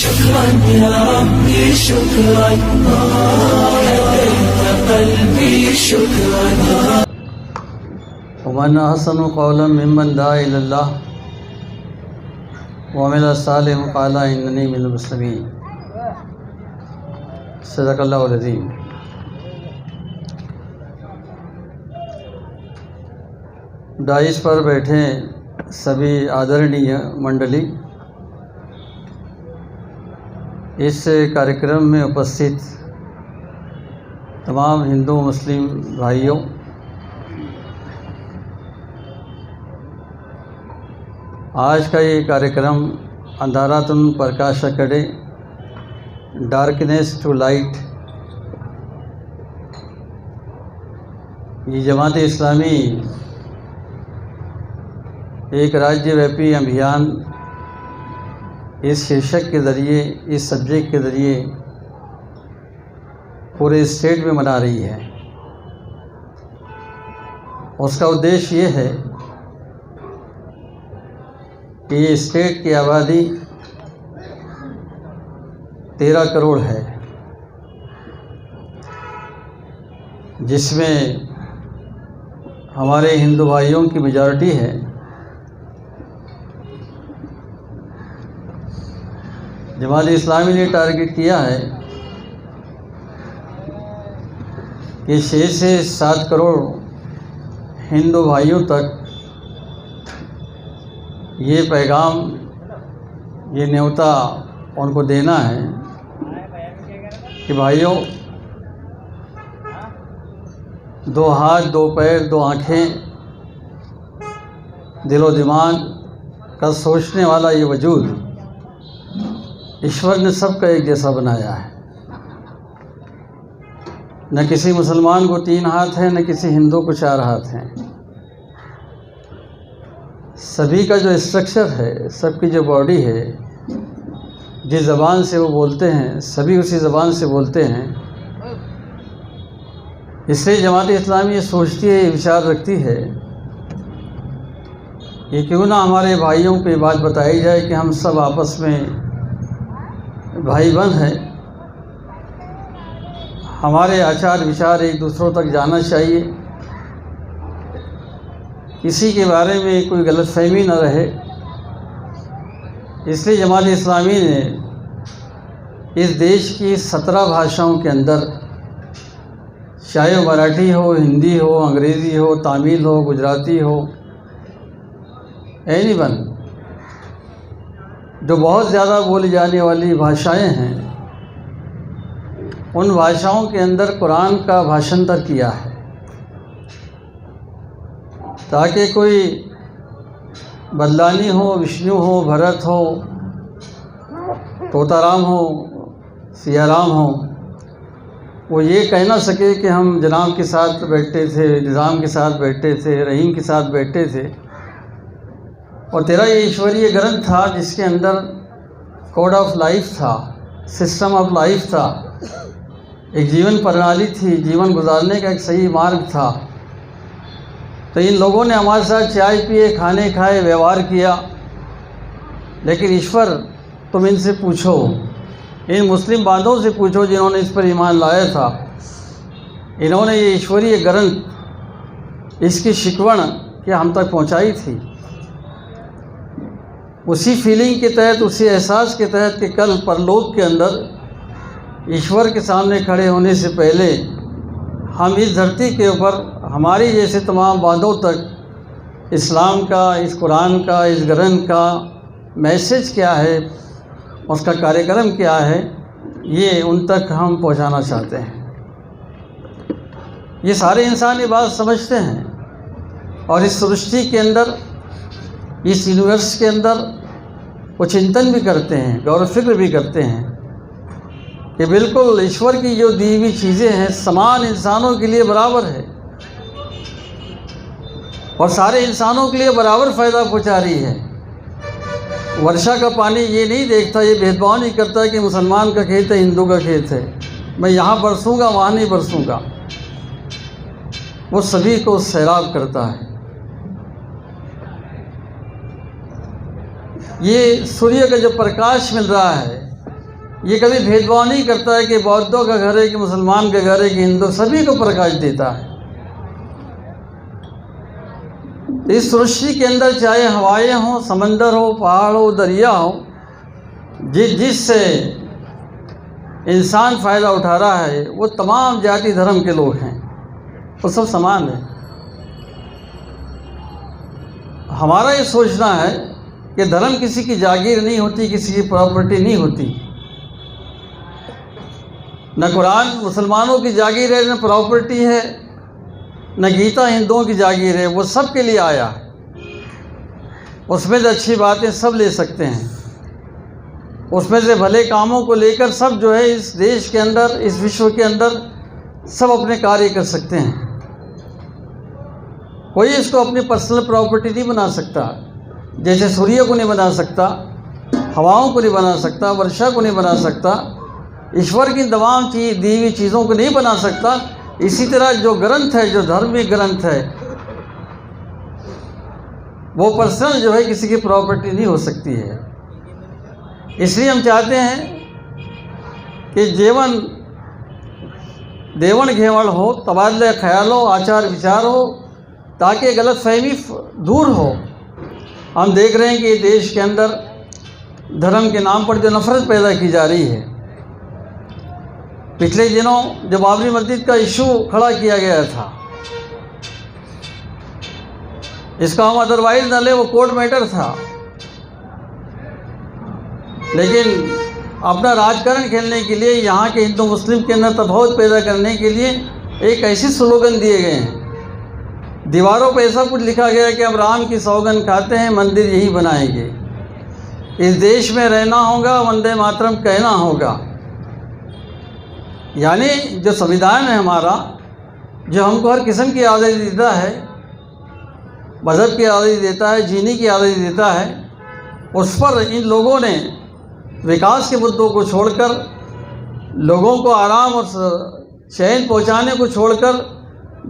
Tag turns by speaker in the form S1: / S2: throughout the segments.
S1: शुक्रान या रब्बी शुक्रान क़ल्बी शुक्रान।
S2: वमन अहसनु क़ौलन मिम्मन दआ इलल्लाह व अमिला सालिहन व क़ाला इन्ननी मिनल मुस्लिमीन। सदक़ल्लाहुल अज़ीम। डाइस पर बैठे सभी आदरणीय मंडली, इस कार्यक्रम में उपस्थित तमाम हिंदू मुस्लिम भाइयों, आज का ये कार्यक्रम अंधारातुन प्रकाशकडे डार्कनेस टू लाइट, ये जमात इस्लामी एक राज्यव्यापी अभियान इस शीर्षक के ज़रिए, इस सब्जेक्ट के ज़रिए पूरे स्टेट में मना रही है। उसका उद्देश्य ये है कि ये स्टेट की आबादी 13 करोड़ है, जिसमें हमारे हिंदू भाइयों की मेजॉरिटी है। जमात इस्लामी ने टारगेट किया है कि 6 से 7 करोड़ हिंदू भाइयों तक ये पैगाम, ये न्योता उनको देना है कि भाइयों, 2 हाथ, 2 पैर, 2 आँखें, दिलो दिमाग का सोचने वाला ये वजूद ईश्वर ने सबका एक जैसा बनाया है। न किसी मुसलमान को 3 हाथ हैं, न किसी हिंदू को 4 हाथ हैं। सभी का जो स्ट्रक्चर है, सबकी जो बॉडी है, जिस ज़बान से वो बोलते हैं, सभी उसी ज़बान से बोलते हैं। इसलिए जमात इस्लामी ये सोचती है, ये विचार रखती है कि क्यों ना हमारे भाइयों को ये बात बताई जाए कि हम सब आपस में भाई बंद हैं। हमारे आचार विचार एक दूसरों तक जाना चाहिए, किसी के बारे में कोई गलतफहमी न रहे। इसलिए जमात इस्लामी ने इस देश की 17 भाषाओं के अंदर, चाहे वो मराठी हो, हिंदी हो, अंग्रेज़ी हो, तमिल हो, गुजराती हो, एनीवन, जो बहुत ज़्यादा बोली जाने वाली भाषाएं हैं, उन भाषाओं के अंदर कुरान का भाषांतर किया है, ताकि कोई बदलानी हो, विष्णु हो, भरत हो, तोताराम हो, सियाराम हो, वो ये कह ना सके कि हम जनाब के साथ बैठते थे, निज़ाम के साथ बैठते थे, रहीम के साथ बैठते थे। और तेरा ये ईश्वरीय ग्रंथ था जिसके अंदर कोड ऑफ लाइफ था, सिस्टम ऑफ लाइफ था, एक जीवन प्रणाली थी, जीवन गुजारने का एक सही मार्ग था। तो इन लोगों ने हमारे साथ चाय पिए, खाने खाए, व्यवहार किया, लेकिन ईश्वर तुम इनसे पूछो, इन मुस्लिम बांधों से पूछो जिन्होंने इस पर ईमान लाया था। इन्होंने ये ईश्वरीय ग्रंथ, इसकी शिकवण क्या हम तक पहुंचाई थी? उसी फीलिंग के तहत, उसी एहसास के तहत कि कल परलोक के अंदर ईश्वर के सामने खड़े होने से पहले हम इस धरती के ऊपर हमारी जैसे तमाम बांधों तक इस्लाम का, इस कुरान का, इस ग्रंथ का मैसेज क्या है, उसका कार्यक्रम क्या है, ये उन तक हम पहुंचाना चाहते हैं। ये सारे इंसान ये बात समझते हैं और इस सृष्टि के अंदर, इस यूनिवर्स के अंदर वो चिंतन भी करते हैं, गौर फिक्र भी करते हैं कि बिल्कुल ईश्वर की जो दी हुई चीज़ें हैं समान इंसानों के लिए बराबर है और सारे इंसानों के लिए बराबर फ़ायदा पहुंचा रही है। वर्षा का पानी ये नहीं देखता, ये भेदभाव नहीं करता कि मुसलमान का खेत है, हिंदू का खेत है, मैं यहाँ बरसूँगा, वहाँ नहीं बरसूँगा। वो सभी को सैराब करता है। ये सूर्य का जो प्रकाश मिल रहा है, ये कभी भेदभाव नहीं करता है कि बौद्धों का घर है कि मुसलमान का घर है कि हिंदू, सभी को प्रकाश देता है। इस सृष्टि के अंदर चाहे हवाएं हों, समंदर हो, पहाड़ हो, दरिया हो, जिससे इंसान फ़ायदा उठा रहा है वो तमाम जाति धर्म के लोग हैं, वो सब समान है। हमारा ये सोचना है कि धर्म किसी की जागीर नहीं होती, किसी की प्रॉपर्टी नहीं होती। न कुरान मुसलमानों की जागीर है, न प्रॉपर्टी है, न गीता हिंदुओं की जागीर है। वो सब के लिए आया है, उसमें से अच्छी बातें सब ले सकते हैं, उसमें से भले कामों को लेकर सब जो है इस देश के अंदर, इस विश्व के अंदर सब अपने कार्य कर सकते हैं। कोई इसको अपनी पर्सनल प्रॉपर्टी नहीं बना सकता। जैसे सूर्य को नहीं बना सकता, हवाओं को नहीं बना सकता, वर्षा को नहीं बना सकता, ईश्वर की तमाम दी हुई चीज़ों को नहीं बना सकता। इसी तरह जो ग्रंथ है, जो धार्मिक ग्रंथ है, वो पर्सनल जो है किसी की प्रॉपर्टी नहीं हो सकती है। इसलिए हम चाहते हैं कि जीवन देवण घेवण हो, तबादला ख्याल हो, आचार विचार हो, ताकि गलत फहमी दूर हो। हम देख रहे हैं कि देश के अंदर धर्म के नाम पर जो नफरत पैदा की जा रही है। पिछले दिनों जब बाबरी मस्जिद का इशू खड़ा किया गया था, इसका हम अदरवाइज न ले, वो कोर्ट मैटर था, लेकिन अपना राजकारण खेलने के लिए, यहाँ के हिंदू मुस्लिम के अंदर तफावत पैदा करने के लिए एक ऐसे स्लोगन दिए गए हैं। दीवारों पर ऐसा कुछ लिखा गया कि हम राम की सौगंध खाते हैं, मंदिर यही बनाएंगे, इस देश में रहना होगा, वंदे मातरम कहना होगा। यानी जो संविधान है हमारा, जो हमको हर किस्म की आज़ादी देता है, मज़हब की आज़ादी देता है, जीने की आज़ादी देता है, उस पर इन लोगों ने विकास के मुद्दों को छोड़कर, लोगों को आराम और चैन पहुंचाने को छोड़कर,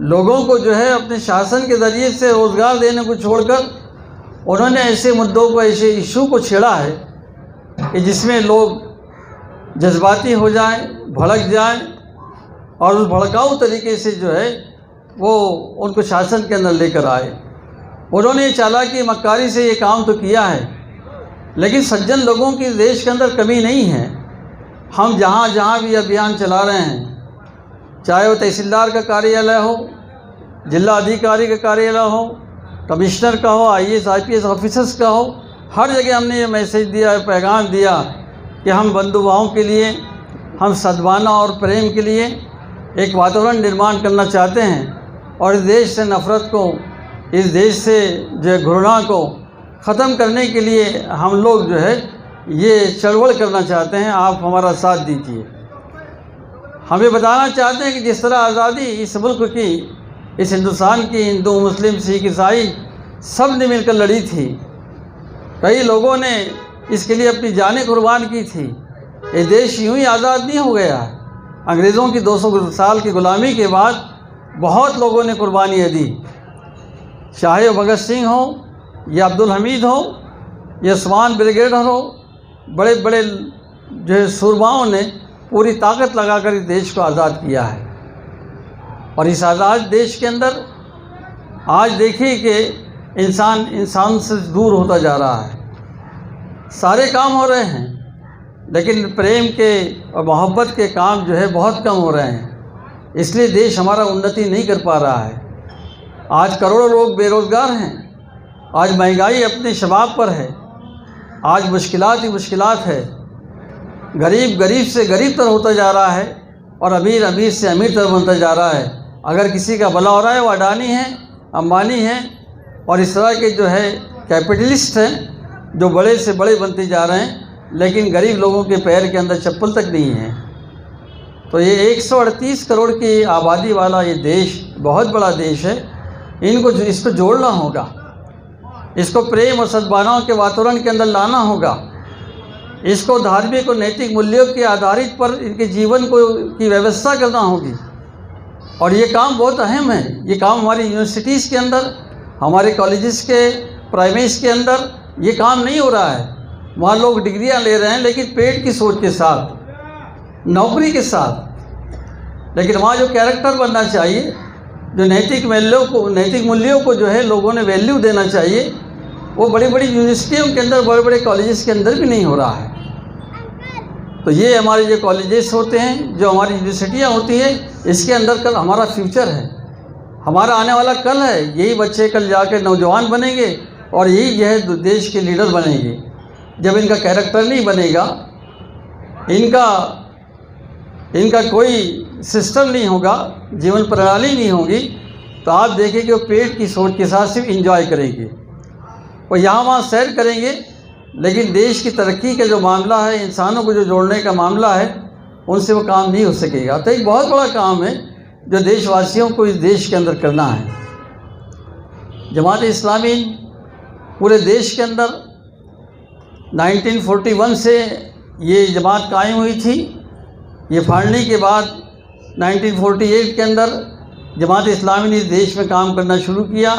S2: लोगों को जो है अपने शासन के ज़रिए से रोज़गार देने को छोड़कर, उन्होंने ऐसे मुद्दों को, ऐसे इशू को छेड़ा है कि जिसमें लोग जज्बाती हो जाएं, भड़क जाएं, और उस भड़काऊ तरीके से जो है वो उनको शासन के अंदर लेकर आए। उन्होंने ये चालाकी मक्कारी से ये काम तो किया है, लेकिन सज्जन लोगों की देश के अंदर कमी नहीं है। हम जहाँ भी अभियान चला रहे हैं, चाहे वो तहसीलदार का कार्यालय हो, जिला अधिकारी का कार्यालय हो, कमिश्नर का हो, IAS IPS ऑफिसर्स का हो, हर जगह हमने ये मैसेज दिया है, पैगाम दिया कि हम बंधुभावों के लिए, हम सद्भावना और प्रेम के लिए एक वातावरण निर्माण करना चाहते हैं, और इस देश से नफ़रत को, इस देश से जो घृणा को ख़त्म करने के लिए हम लोग जो है ये चळवळ करना चाहते हैं। आप हमारा साथ दीजिए। हम ये बताना चाहते हैं कि जिस तरह आज़ादी इस मुल्क की, इस हिंदुस्तान की, हिंदू मुस्लिम सिख ईसाई सब ने मिलकर लड़ी थी, कई लोगों ने इसके लिए अपनी जानें कुर्बान की थी। ये देश यूं ही आज़ाद नहीं हो गया। अंग्रेज़ों की 200 साल की ग़ुलामी के बाद बहुत लोगों ने कुर्बानियाँ दी, चाहे भगत सिंह हो या अब्दुल हमीद हो या उस्मान ब्रिगेडर हो, बड़े बड़े जो है सूरमाओं ने पूरी ताकत लगाकर इस देश को आज़ाद किया है। और इस आज़ाद देश के अंदर आज देखिए कि इंसान से दूर होता जा रहा है। सारे काम हो रहे हैं, लेकिन प्रेम के और मोहब्बत के काम जो है बहुत कम हो रहे हैं। इसलिए देश हमारा उन्नति नहीं कर पा रहा है। आज करोड़ों लोग बेरोज़गार हैं, आज महंगाई अपने शबाब पर है, आज मुश्किलात ही मुश्किलात है। गरीब गरीब से गरीब तर होता जा रहा है, और अमीर अमीर से अमीर तर बनता जा रहा है। अगर किसी का भला हो रहा है वो अडानी है, अंबानी है, और इस तरह के जो है कैपिटलिस्ट हैं जो बड़े से बड़े बनते जा रहे हैं, लेकिन गरीब लोगों के पैर के अंदर चप्पल तक नहीं है। तो ये 138 करोड़ की आबादी वाला ये देश बहुत बड़ा देश है। इसको जोड़ना होगा, इसको प्रेम और सद्भावनाओं के वातावरण के अंदर लाना होगा, इसको धार्मिक और नैतिक मूल्यों के आधारित पर इनके जीवन को की व्यवस्था करना होगी। और ये काम बहुत अहम है। ये काम हमारी यूनिवर्सिटीज़ के अंदर, हमारे कॉलेजेस के प्राइमरीज के अंदर ये काम नहीं हो रहा है। वहाँ लोग डिग्रियाँ ले रहे हैं, लेकिन पेट की सोच के साथ। नौकरी के साथ, लेकिन वहाँ जो कैरेक्टर बनना चाहिए, जो नैतिक मूल्यों को जो है लोगों ने वैल्यू देना चाहिए, वो बड़ी बड़ी यूनिवर्सिटियों के अंदर, बड़े बड़े कॉलेजेस के अंदर भी नहीं हो रहा है। तो ये हमारे जो कॉलेजेस होते हैं, जो हमारी यूनिवर्सिटियाँ होती हैं, इसके अंदर कल हमारा फ्यूचर है, हमारा आने वाला कल है। यही बच्चे कल जाकर नौजवान बनेंगे और यही जो है देश के लीडर बनेंगे। जब इनका कैरेक्टर नहीं बनेगा, इनका कोई सिस्टम नहीं होगा, जीवन प्रणाली नहीं होगी, तो आप देखें कि वो पेट की सोच के साथ सिर्फ एंजॉय करेंगे, वो यहाँ वहाँ सैर करेंगे, लेकिन देश की तरक्की का जो मामला है, इंसानों को जो जोड़ने का मामला है, उनसे वो काम नहीं हो सकेगा। तो एक बहुत बड़ा काम है जो देशवासियों को इस देश के अंदर करना है। जमात इस्लामी पूरे देश के अंदर 1941 से ये जमात कायम हुई थी। ये फाड़ने के बाद 1948 के अंदर जमात इस्लामी ने इस देश में काम करना शुरू किया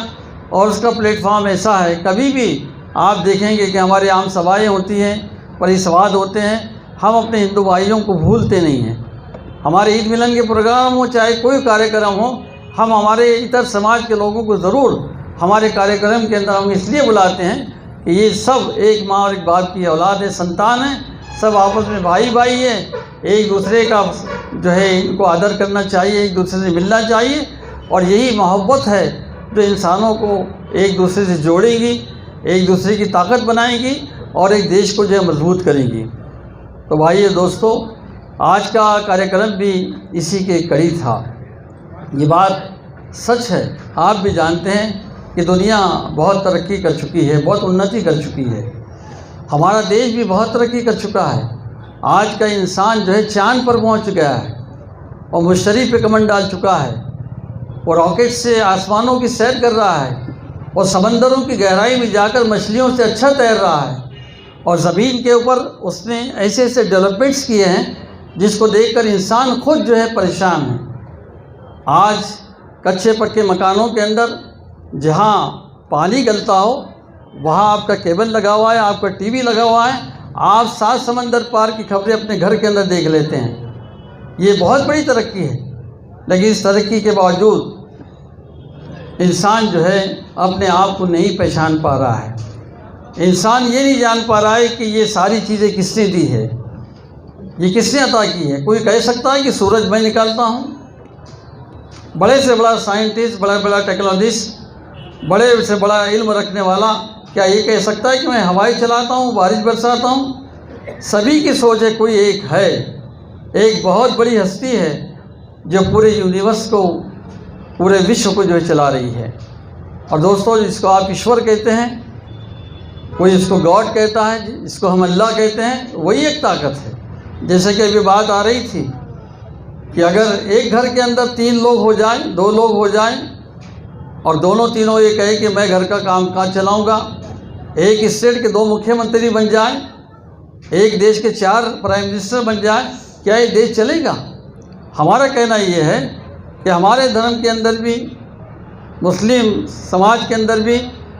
S2: और उसका प्लेटफॉर्म ऐसा है, कभी भी आप देखेंगे कि हमारे आम सभाएँ होती हैं, परिसंवाद होते हैं, हम अपने हिंदू भाइयों को भूलते नहीं हैं। हमारे ईद मिलन के प्रोग्राम हो, चाहे कोई कार्यक्रम हो, हम हमारे इतर समाज के लोगों को ज़रूर हमारे कार्यक्रम के अंदर हम इसलिए बुलाते हैं कि ये सब एक माँ और एक बाप की औलाद है, संतान है, सब आपस में भाई भाई है, एक दूसरे का जो है इनको आदर करना चाहिए, एक दूसरे से मिलना चाहिए, और यही मोहब्बत है जो इंसानों को एक दूसरे से जोड़ेगी, एक दूसरे की ताकत बनाएगी और एक देश को जो है मजबूत करेंगी। तो भाई दोस्तों, आज का कार्यक्रम भी इसी के कड़ी था। ये बात सच है, आप भी जानते हैं कि दुनिया बहुत तरक्की कर चुकी है, बहुत उन्नति कर चुकी है, हमारा देश भी बहुत तरक्की कर चुका है। आज का इंसान जो है चांद पर पहुंच गया है और मुश्तरी पे कमर डाल चुका है, और रॉकेट से आसमानों की सैर कर रहा है, और समंदरों की गहराई में जाकर मछलियों से अच्छा तैर रहा है, और ज़मीन के ऊपर उसने ऐसे ऐसे डेवलपमेंट्स किए हैं जिसको देखकर इंसान खुद जो है परेशान है। आज कच्चे पक्के मकानों के अंदर जहाँ पानी गलता हो वहाँ आपका केबल लगा हुआ है, आपका टीवी लगा हुआ है, आप 7 समंदर पार की खबरें अपने घर के अंदर देख लेते हैं। ये बहुत बड़ी तरक्की है, लेकिन इस तरक्की के बावजूद इंसान जो है अपने आप को नहीं पहचान पा रहा है। इंसान ये नहीं जान पा रहा है कि ये सारी चीज़ें किसने दी है, ये किसने अता की है। कोई कह सकता है कि सूरज मैं निकालता हूँ, बड़े से बड़ा साइंटिस्ट, बड़ा टेक्नोलॉजिस्ट, बड़े से बड़ा इल्म रखने वाला क्या ये कह सकता है कि मैं हवाई चलाता हूँ, बारिश बरसाता हूँ? सभी की सोच है, कोई एक है, एक बहुत बड़ी हस्ती है जो पूरे यूनिवर्स को, पूरे विश्व को जो है चला रही है। और दोस्तों, जिसको आप ईश्वर कहते हैं, कोई इसको गॉड कहता है, जिसको हम अल्लाह कहते हैं, वही एक ताकत है। जैसे कि अभी बात आ रही थी कि अगर एक घर के अंदर 3 लोग हो जाएं, 2 लोग हो जाएं, और दोनों तीनों ये कहे कि मैं घर का काम काज चलाऊँगा, एक स्टेट के 2 मुख्यमंत्री बन जाएं, एक देश के 4 प्राइम मिनिस्टर बन जाएं, क्या ये देश चलेगा? हमारा कहना ये है कि हमारे धर्म के अंदर भी, मुस्लिम समाज के अंदर भी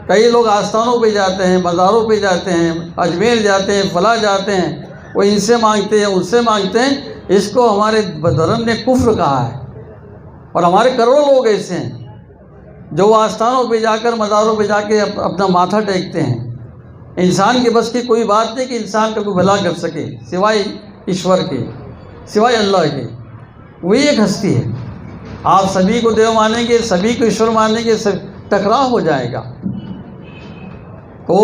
S2: कई लोग आस्थानों पे जाते हैं, मज़ारों पे जाते हैं, अजमेर जाते हैं, फला जाते हैं, वो इनसे मांगते हैं, उनसे मांगते हैं। इसको हमारे धर्म ने कुफ्र कहा है, और हमारे करोड़ों लोग ऐसे हैं जो आस्थानों पे जाकर, मज़ारों पे जाके अपना माथा टेकते हैं। इंसान के बस की कोई बात नहीं कि इंसान का कोई भला कर सके, सिवाय ईश्वर के, सिवाय अल्लाह के। वही एक हस्ती है। आप सभी को देव मानेंगे, सभी को ईश्वर मानेंगे, सब टकराव हो जाएगा। तो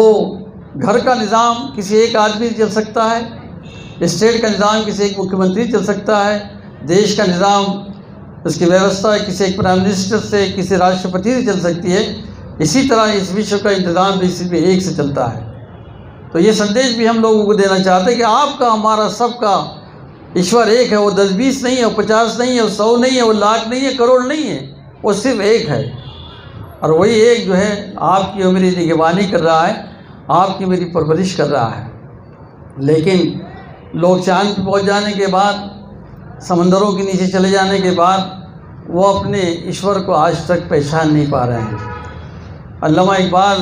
S2: घर का निज़ाम किसी एक आदमी चल सकता है, स्टेट का निज़ाम किसी एक मुख्यमंत्री चल सकता है, देश का निज़ाम, उसकी व्यवस्था किसी एक प्राइम मिनिस्टर से, किसी राष्ट्रपति से चल सकती है। इसी तरह इस विश्व का इंतज़ाम भी सिर्फ एक से चलता है। तो ये संदेश भी हम लोगों को देना चाहते हैं कि आपका, हमारा, सबका ईश्वर एक है। वो 10-20 नहीं है, वो 50 नहीं है, वो 100 नहीं है, वो लाख नहीं है, करोड़ नहीं है, वो सिर्फ एक है। और वही एक जो है आपकी और मेरी निगरानी कर रहा है, आपकी मेरी परवरिश कर रहा है। लेकिन लोग चांद पर पहुँच जाने के बाद, समंदरों के नीचे चले जाने के बाद, वो अपने ईश्वर को आज तक पहचान नहीं पा रहे हैं। अल्लामा इकबाल,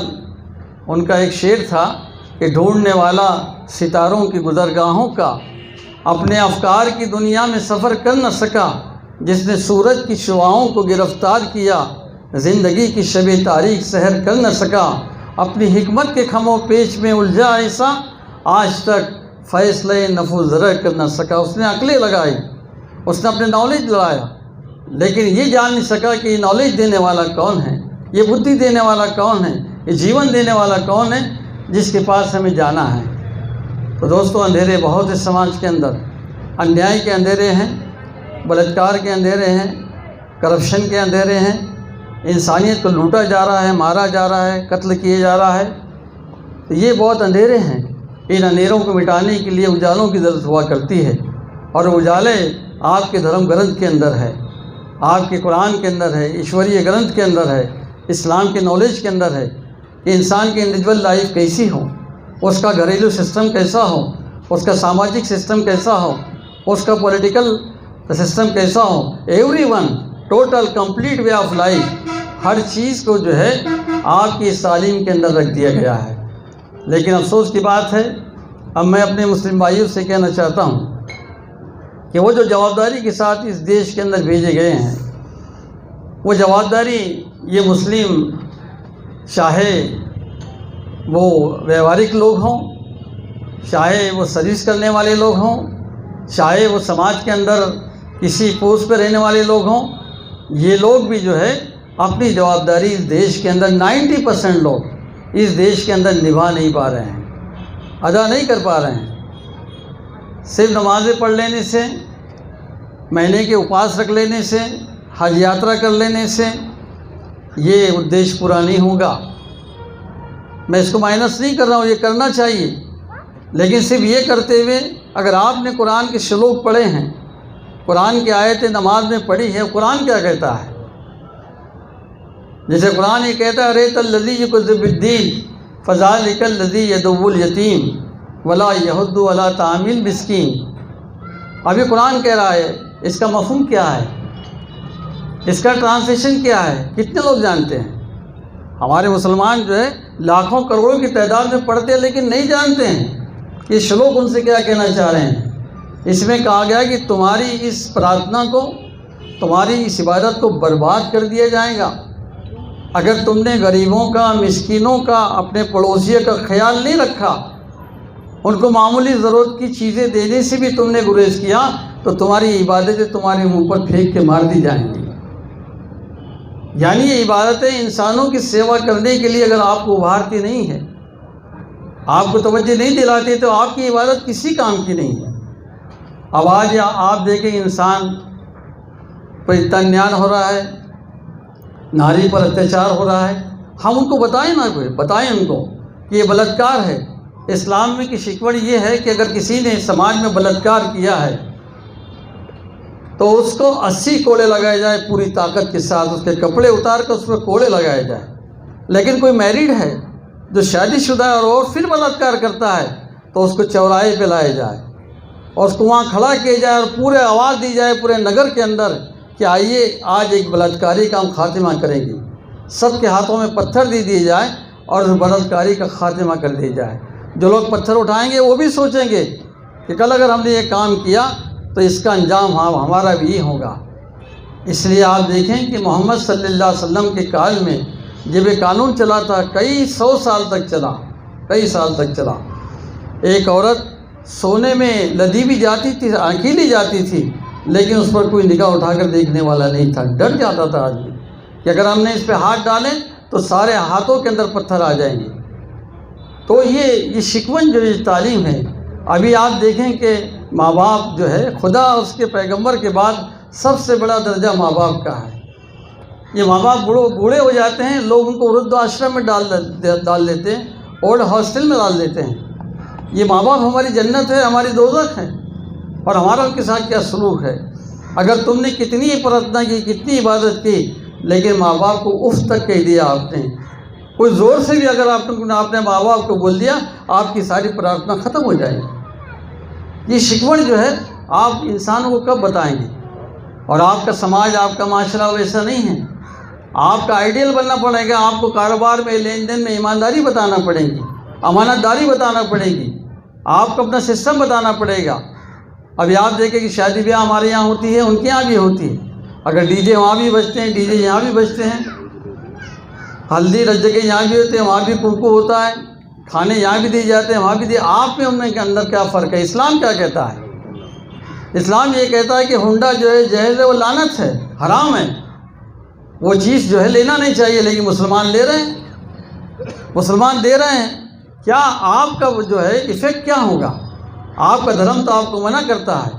S2: उनका एक शेर था कि ढूंढने वाला सितारों की गुज़रगाहों का, अपने अफकार की दुनिया में सफ़र कर न सका, जिसने सूरज की शुआओं को गिरफ्तार किया, ज़िंदगी की शब तारीख सहर कर न सका, अपनी हिकमत के खमो पेच में उलझा ऐसा, आज तक फ़ैसले नफुज़ ज़र कर न सका। उसने अकलें लगाई, उसने अपने नॉलेज लड़ाया, लेकिन ये जान नहीं सका कि ये नॉलेज देने वाला कौन है, ये बुद्धि देने वाला कौन है, ये जीवन देने वाला कौन है, जिसके पास हमें जाना है। तो दोस्तों, अंधेरे बहुत है समाज के अंदर। अन्याय के अंधेरे हैं, बलात्कार के अंधेरे हैं, करप्शन के अंधेरे हैं, इंसानियत को लूटा जा रहा है, मारा जा रहा है, कत्ल किए जा रहा है। तो ये बहुत अंधेरे हैं। इन अंधेरों को मिटाने के लिए उजालों की ज़रूरत हुआ करती है, और उजाले आपके धर्म ग्रंथ के अंदर है, आपके कुरान के अंदर है, ईश्वरीय ग्रंथ के अंदर है, इस्लाम के नॉलेज के अंदर है कि इंसान की इंडिविजुअल लाइफ कैसी हो, उसका घरेलू सिस्टम कैसा हो, उसका सामाजिक सिस्टम कैसा हो, उसका पॉलिटिकल सिस्टम कैसा हो। Everyone total complete way of life, हर चीज़ को जो है आपकी इस तालीम के अंदर रख दिया गया है। लेकिन अफसोस की बात है, अब मैं अपने मुस्लिम भाइयों से कहना चाहता हूँ कि वो जो जवाबदारी के साथ इस देश के अंदर भेजे गए हैं, वो जवाबदारी ये मुस्लिम, चाहे वो व्यवहारिक लोग हों, चाहे वो सर्विस करने वाले लोग हों, चाहे वो समाज के अंदर किसी पोस्ट पर रहने वाले लोग हों, ये लोग भी जो है अपनी जवाबदारी इस देश के अंदर 90% लोग इस देश के अंदर निभा नहीं पा रहे हैं, अदा नहीं कर पा रहे हैं। सिर्फ नमाज़ें पढ़ लेने से, महीने के उपवास रख लेने से, हज यात्रा कर लेने से ये उद्देश्य पूरा नहीं होगा। मैं इसको माइनस नहीं कर रहा हूँ, ये करना चाहिए, लेकिन सिर्फ ये करते हुए अगर आपने कुरान के श्लोक पढ़े हैं, कुरान की आयतें नमाज में पढ़ी है, कुरान क्या कहता है? जैसे कुरान ये कहता है, रेतल्लज़ी युकज़्ज़िबुद्दीन फ़ज़ालिकल्लज़ी यदुव्वुल यतीम वला यहुद्दु अला तामिल मिस्कीन। अभी कुरान कह रहा है, इसका मफ़हूम क्या है, इसका ट्रांसलेशन क्या है, कितने लोग जानते हैं? हमारे मुसलमान जो है लाखों करोड़ों की तादाद में पढ़ते हैं, लेकिन नहीं जानते हैं कि श्लोक उनसे क्या कहना चाह रहे हैं। इसमें कहा गया कि तुम्हारी इस प्रार्थना को, तुम्हारी इस इबादत को बर्बाद कर दिया जाएगा अगर तुमने गरीबों का, मिस्कीनों का, अपने पड़ोसियों का ख्याल नहीं रखा, उनको मामूली ज़रूरत की चीज़ें देने से भी तुमने गुरेज किया, तो तुम्हारी इबादतें तुम्हारे मुंह पर फेंक के मार दी जाएंगी। यानी ये इबादतें इंसानों की सेवा करने के लिए अगर आपको उभारती नहीं है, आपको तवज्जो नहीं दिलाती, तो आपकी इबादत किसी काम की नहीं है। अब आज आप देखें, इंसान पर इतना अन्याय हो रहा है, नारी पर अत्याचार हो रहा है, हम उनको बताएं ना, कोई बताएं उनको कि ये बलात्कार है। इस्लाम में की शिकवण ये है कि अगर किसी ने समाज में बलात्कार किया है तो उसको 80 कोड़े लगाए जाए पूरी ताकत के साथ, उसके कपड़े उतार कर उस पर कोड़े लगाए जाए। लेकिन कोई मैरिड है जो शादीशुदा है और फिर बलात्कार करता है, तो उसको चौराहे पे लाया जाए और उसको वहाँ खड़ा किया जाए और पूरे आवाज़ दी जाए पूरे नगर के अंदर कि आइए आज एक बलात्कारी का हम खात्मा करेंगे। सबके हाथों में पत्थर दे दिए जाए और उस बलात्कारी का खात्मा कर दिया जाए। जो लोग पत्थर उठाएंगे वो भी सोचेंगे कि कल अगर हमने ये काम किया तो इसका अंजाम हमारा भी ये होगा। इसलिए आप देखें कि मोहम्मद सल्लल्लाहु अलैहि वसल्लम के काल में जब ये कानून चला था, कई 100 साल तक चला, कई साल तक चला। एक औरत सोने में लदी भी जाती थी, अकेली जाती थी, लेकिन उस पर कोई निगाह उठाकर देखने वाला नहीं था। डर जाता था आदमी कि अगर हमने इस पर हाथ डालें तो सारे हाथों के अंदर पत्थर आ जाएंगे। तो ये शिकवन जो ये तालीम है, अभी आप देखें कि माँ बाप जो है, खुदा और उसके पैगंबर के बाद सबसे बड़ा दर्जा माँ बाप का है। ये माँ बाप बूढ़े हो जाते हैं, लोग उनको वृद्धाश्रम में डाल देते हैं, ओल्ड हॉस्टल में डाल देते हैं। ये माँ बाप हमारी जन्नत है, हमारी दोज़ख है, और हमारा उनके साथ क्या सलूक है। अगर तुमने कितनी प्रार्थना की, कितनी इबादत की, लेकिन माँ बाप को उफ तक कह दिया आपने, कोई ज़ोर से भी अगर आपने माँ बाप को बोल दिया, आपकी सारी प्रार्थना ख़त्म हो जाएगी। ये शिकवण जो है आप इंसानों को कब बताएंगे? और आपका समाज, आपका माशरा वैसा नहीं है। आपका आइडियल बनना पड़ेगा। आपको कारोबार में, लेन देन में ईमानदारी बताना पड़ेगी, अमानतदारी बताना पड़ेगी, आपको अपना सिस्टम बताना पड़ेगा। अभी आप देखें कि शादी ब्याह हमारे यहाँ होती है, उनके यहाँ भी होती है। अगर डीजे वहाँ भी बजते हैं, डीजे यहाँ भी बजते हैं, हल्दी रज्जे के यहाँ भी होते हैं, वहाँ भी कुमकुम होता है, खाने यहाँ भी दिए जाते हैं, वहाँ भी दिए। आप में उनमें के अंदर क्या फ़र्क है? इस्लाम क्या कहता है? इस्लाम ये कहता है कि हुंडा जो है जहर है, वो लानत है, हराम है, वो चीज़ जो है लेना नहीं चाहिए। लेकिन मुसलमान ले रहे हैं, मुसलमान दे रहे हैं। क्या आपका जो है इफ़ेक्ट क्या होगा? आपका धर्म तो आपको मना करता है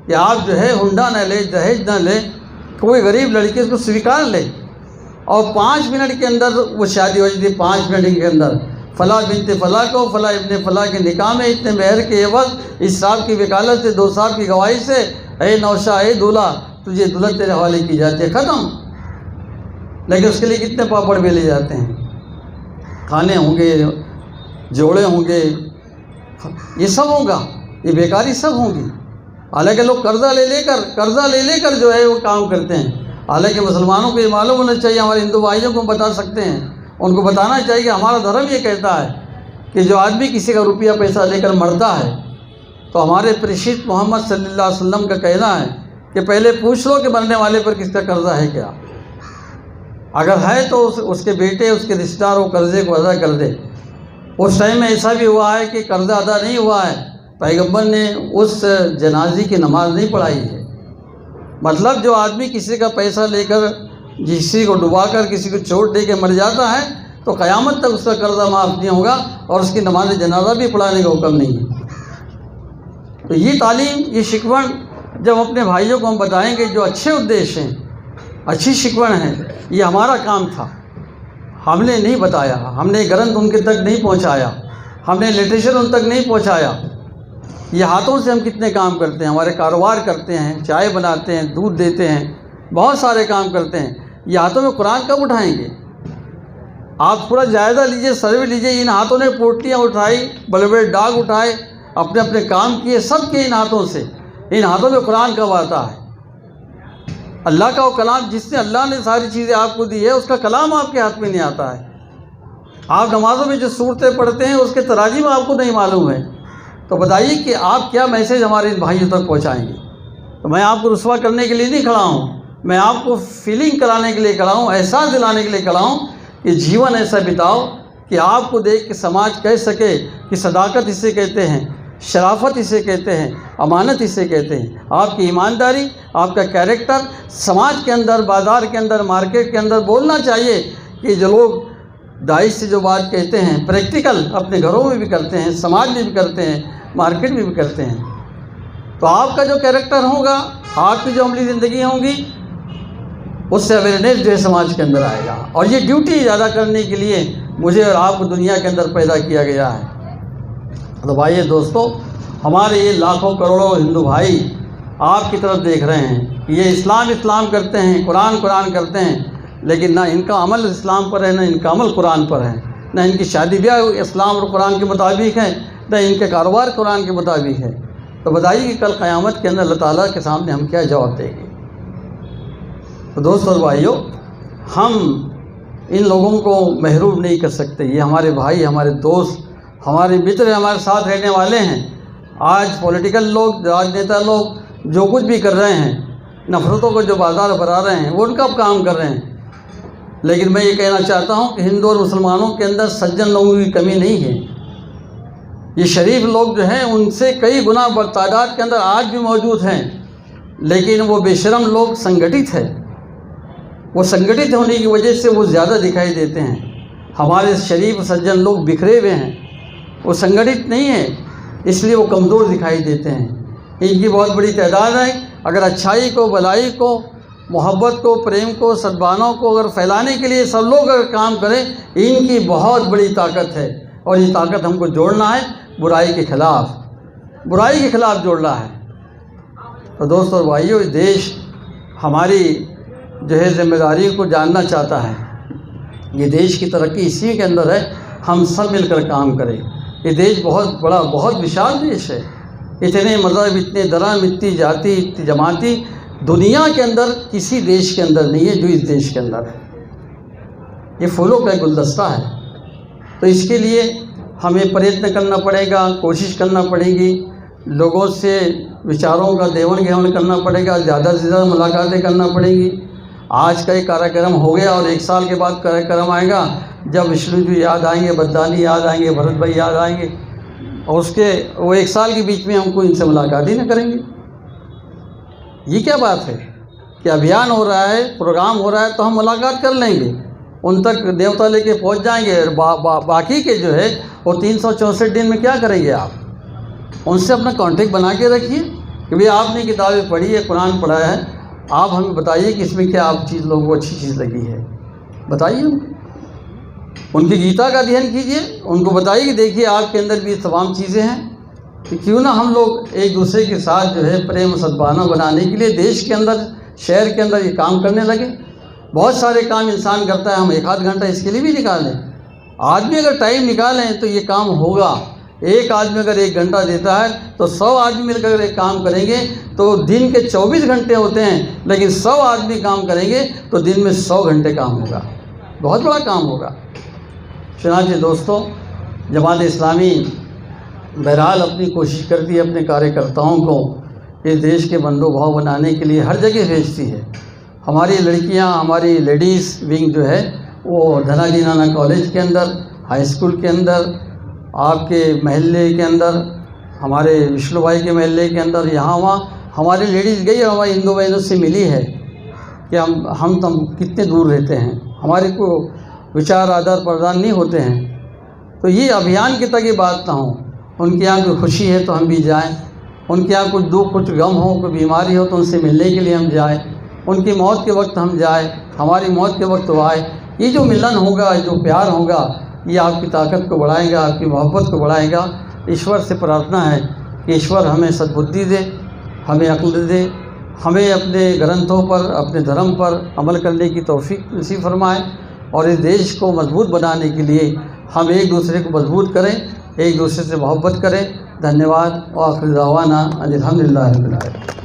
S2: कि आप जो है हुंडा न ले, दहेज न ले, कोई गरीब लड़की उसको स्वीकार ले और 5 मिनट के अंदर वो शादी हो जाती है। 5 मिनट के अंदर फ़ला बिनते फ़ला को फ़ला इब्ने फ़ला के निकाह में इतने मेहर के एवज़ इस साहब की वकालत से, 2 साहब की गवाही से, ए नौशा ए दूल्हा, तुझे दुल्हन तेरे हवाले की जाती है, ख़त्म। लेकिन उसके लिए कितने पापड़ बेले जाते हैं, खाने होंगे, जोड़े होंगे, ये सब होगा, ये बेकारी सब होंगी। हालांकि लोग कर्ज़ा ले लेकर जो है वो काम करते हैं। हालांकि मुसलमानों को ये मालूम होना चाहिए, हमारे हिंदू भाइयों को बता सकते हैं, उनको बताना चाहिए कि हमारा धर्म ये कहता है कि जो आदमी किसी का रुपया पैसा लेकर मरता है तो हमारे प्रेषित मोहम्मद सल्लल्लाहु अलैहि वसल्लम का कहना है कि पहले पूछ लो कि मरने वाले पर किसका कर्जा है क्या। अगर है तो उसके बेटे, उसके रिश्तेदार वो कर्ज़े को अदा कर दे। उस टाइम में ऐसा भी हुआ है कि कर्जा अदा नहीं हुआ है, पैगम्बर ने उस जनाजी की नमाज नहीं पढ़ाई है। मतलब जो आदमी किसी का पैसा लेकर किसी को डुबाकर किसी को चोट दे के मर जाता है तो क़यामत तक उसका कर्जा माफ़ नहीं होगा और उसकी नमाज जनाजा भी पढ़ाने का हुक्म नहीं है। तो ये तालीम, ये शिकवण जब अपने भाइयों को हम बताएंगे जो अच्छे उद्देश्य हैं, अच्छी शिकवण है, ये हमारा काम था। हमने नहीं बताया, हमने ग्रंथ उनके तक नहीं पहुंचाया, हमने लिटरेचर उन तक नहीं पहुंचाया। ये हाथों से हम कितने काम करते हैं, हमारे कारोबार करते हैं, चाय बनाते हैं, दूध देते हैं, बहुत सारे काम करते हैं। ये हाथों में कुरान कब उठाएंगे? आप पूरा जायज़ा लीजिए, सर्वे लीजिए। इन हाथों ने पोटलियाँ उठाई, बड़े बड़े डाग उठाए, अपने अपने काम किए, सब किए इन हाथों से। इन हाथों में कुरान कब आता है? अल्लाह का वो कलाम, जिसने अल्लाह ने सारी चीज़ें आपको दी है, उसका कलाम आपके हाथ में नहीं आता है। आप नमाज़ों में जो सूरतें पढ़ते हैं उसके तराजी में आपको नहीं मालूम है। तो बताइए कि आप क्या मैसेज हमारे इन भाइयों तक पहुँचाएँगे? तो मैं आपको रुस्वा करने के लिए नहीं खड़ा हूँ, मैं आपको फीलिंग कराने के लिए खड़ा हूँ, एहसास दिलाने के लिए खड़ा हूँ कि जीवन ऐसा बिताओ कि आपको देख के समाज कह सके कि सदाकत इसे कहते हैं, शराफत इसे कहते हैं, अमानत इसे कहते हैं। आपकी ईमानदारी, आपका कैरेक्टर समाज के अंदर, बाज़ार के अंदर, मार्केट के अंदर बोलना चाहिए कि जो लोग दाइश से जो बात कहते हैं प्रैक्टिकल अपने घरों में भी करते हैं, समाज में भी करते हैं, मार्केट में भी करते हैं। तो आपका जो कैरेक्टर होगा, आपकी जो अमली ज़िंदगी होगी, उससे अवेयरनेस जो है समाज के अंदर आएगा। और ये ड्यूटी अदा करने के लिए मुझे और आपको दुनिया के अंदर पैदा किया गया है। तो भाई दोस्तों, हमारे ये लाखों करोड़ों हिंदू भाई आपकी तरफ देख रहे हैं। ये इस्लाम करते हैं, कुरान करते हैं, लेकिन ना इनका अमल इस्लाम पर है, ना इनका अमल कुरान पर है, ना इनकी शादी ब्याह इस्लाम और कुरान के मुताबिक है, ना इनके कारोबार कुरान के मुताबिक है। तो बताइए कि कल क़यामत के अंदर अल्लाह ताला के सामने हम क्या जवाब देंगे? तो दोस्तों और भाइयों, हम इन लोगों को महरूम नहीं कर सकते। ये हमारे भाई, हमारे दोस्त, हमारे मित्र, हमारे साथ रहने वाले हैं। आज पॉलिटिकल लोग, राजनेता लोग जो कुछ भी कर रहे हैं, नफ़रतों को जो बाजार भरा रहे हैं, वो उनका काम कर रहे हैं। लेकिन मैं ये कहना चाहता हूँ कि हिंदू और मुसलमानों के अंदर सज्जन लोगों की कमी नहीं है। ये शरीफ लोग जो हैं उनसे कई गुना तादाद के अंदर आज भी मौजूद हैं, लेकिन वो बेशरम लोग संगठित है। वो संगठित होने की वजह से वो ज़्यादा दिखाई देते हैं। हमारे शरीफ सज्जन लोग बिखरे हुए हैं, वो संगठित नहीं है, इसलिए वो कमज़ोर दिखाई देते हैं। इनकी बहुत बड़ी तादाद है। अगर अच्छाई को, भलाई को, मोहब्बत को, प्रेम को, सद्भावना को अगर फैलाने के लिए सब लोग अगर काम करें, इनकी बहुत बड़ी ताकत है। और ये ताकत हमको जोड़ना है बुराई के ख़िलाफ़ जोड़ना है। तो दोस्तों और भाइयों, देश हमारी जो है जिम्मेदारी को जानना चाहता है। ये देश की तरक्की इसी के अंदर है, हम सब मिलकर काम करें। ये देश बहुत बड़ा, बहुत विशाल देश है। इतने मज़हब, इतने धर्म, इतनी जाति, इतनी जमाती दुनिया के अंदर किसी देश के अंदर नहीं है जो इस देश के अंदर है। ये फूलों का गुलदस्ता है। तो इसके लिए हमें प्रयत्न करना पड़ेगा, कोशिश करना पड़ेगी। लोगों से विचारों का देवन घेवन करना पड़ेगा, ज़्यादा से ज़्यादा मुलाकातें करना पड़ेंगी। आज का ही कार्यक्रम हो गया और 1 साल के बाद कार्यक्रम आएगा जब विष्णु जी याद आएंगे, बद्दानी याद आएंगे, भरत भाई याद आएंगे, और उसके वो 1 साल के बीच में हमको इनसे मुलाकात ही न करेंगे। ये क्या बात है कि अभियान हो रहा है, प्रोग्राम हो रहा है तो हम मुलाकात कर लेंगे, उन तक देवता लेके पहुंच जाएंगे। और बाकी के जो है वो 364 दिन में क्या करेंगे आप? उनसे अपना कॉन्टेक्ट बना के रखिए कि भाई आपने किताबें पढ़ी है, कुरान पढ़ा है, आप हमें बताइए कि इसमें क्या आप चीज़ लोगों को अच्छी चीज़ लगी है, बताइए। उनकी गीता का अध्ययन कीजिए, उनको बताइए कि देखिए आपके अंदर भी तमाम चीज़ें हैं, कि क्यों ना हम लोग एक दूसरे के साथ जो है प्रेम सद्भावना बनाने के लिए देश के अंदर, शहर के अंदर ये काम करने लगे। बहुत सारे काम इंसान करता है, हम 1 आध घंटा इसके लिए भी निकालें। आदमी अगर टाइम निकालें तो ये काम होगा। एक आदमी अगर 1 घंटा देता है तो 100 आदमी मिलकर अगर एक काम करेंगे तो दिन के 24 घंटे होते हैं, लेकिन 100 आदमी काम करेंगे तो दिन में 100 घंटे काम होगा, बहुत बड़ा काम होगा। चुनांचे दोस्तों, जमात इस्लामी बहरहाल अपनी कोशिश करती है अपने कार्यकर्ताओं को इस देश के बंदोबस्त बनाने के लिए हर जगह भेजती है। हमारी लड़कियां, हमारी लेडीज़ विंग जो है वो धनाजी नाना कॉलेज के अंदर, हाई स्कूल के अंदर, आपके महल्ले के अंदर, हमारे विष्णु भाई के महल्ले के अंदर, यहाँ वहाँ हमारी लेडीज़ गई और हमारी हिंदू बहनों से मिली है कि हम तुम कितने दूर रहते हैं, हमारे को विचार आदान प्रदान नहीं होते हैं। तो ये अभियान की तक बात ना हो। उनके यहाँ कोई खुशी है तो हम भी जाएं, उनके यहाँ कुछ दुख, कुछ गम हो, कोई बीमारी हो तो उनसे मिलने के लिए हम जाएं, उनकी मौत के वक्त हम जाएं, हमारी मौत के वक्त वो आए। ये जो मिलन होगा, जो प्यार होगा, ये आपकी ताकत को बढ़ाएगा, आपकी मोहब्बत को बढ़ाएगा। ईश्वर से प्रार्थना है कि ईश्वर हमें सद्बुद्धि दे, हमें अक्ल दे, हमें अपने ग्रंथों पर, अपने धर्म पर अमल करने की तौफीक नसीब फरमाए, और इस देश को मजबूत बनाने के लिए हम एक दूसरे को मजबूत करें, एक दूसरे से मोहब्बत करें। धन्यवाद। व आखिर दावाना अल्हम्दुलिल्लाह रब्बिल आलमीन।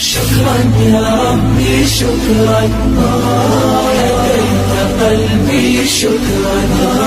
S1: शुक्रान या रब्बी शुक्रान, लदैक क़ल्बी शुक्रान।